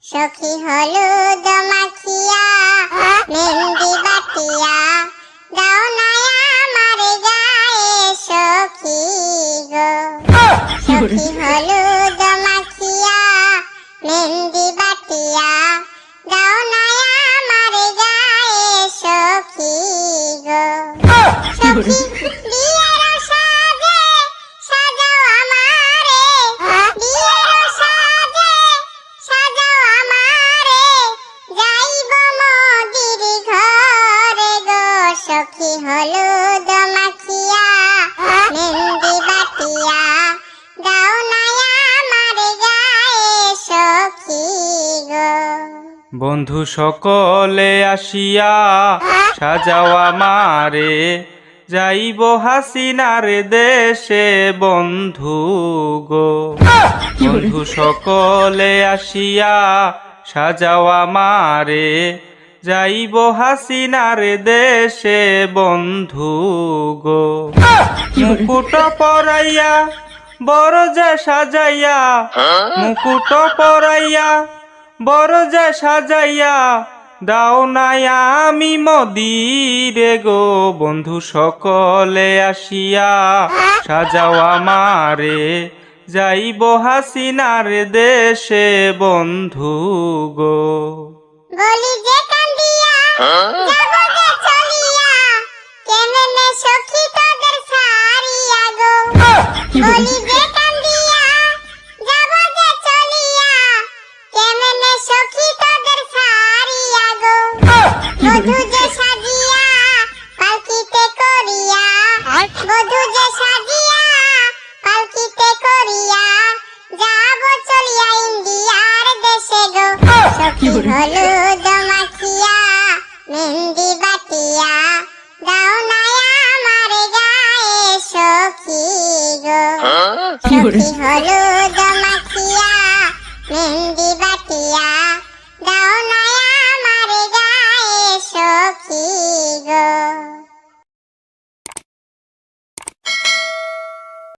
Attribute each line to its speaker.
Speaker 1: সখী হলুদ মাখিয়া মেহেন্দি বাটিয়া দাও না আমার গায়ে সখী গো। সখী হলুদ মাখিয়া মেহেন্দি বাটিয়া দাও না আমার গায়ে সখী গো। সখী বিয়ের সাজে সাজাও আমারে, বিয়ের সাজে সাজাও আমারে, যাইব মোদির ঘরে গো। সখী হলুদ মাখিয়া মেহেন্দি বাটিয়া দাও না আমার গায়ে সখী গো।
Speaker 2: বন্ধু সকলে আসিয়া সাজাও আমারে, যাইব হাসিনার দেশে বন্ধু গো। বন্ধু সকলে আসিয়া সাজাও আমারে, যাইব হাসিনার দেশে বন্ধু গো। মুকুট পরাইয়া বড় যে সাজাইয়া, মুকুট পরাইয়া বড় যে সাজাইয়া দাও না আমি মদিরে গো। বন্ধু সকলে আসিয়া সাজাও আমারে, যাইব হাসিনার দেশে বন্ধু গো।
Speaker 1: বলি যে কান্দিয়া যাব যে চলিয়া, কেমনে সখী তোদের সারিয়া গো। বলি যে কান্দিয়া যাব যে চলিয়া, কেমনে সখী তোদের সারিয়া গো। বধূ যে সাজিয়া পালকিতে করিয়া, বধূ যে সাজিয়া পালকিতে করিয়া যাব চলিয়া ইন্ডিয়ার দেশে গো। সখী হলুদ মাখিয়া মেহেন্দি বাটিয়া দাও না আমার গায়ে সখী গো। সখী হলুদ মাখিয়া মেহেন্দি বাটিয়া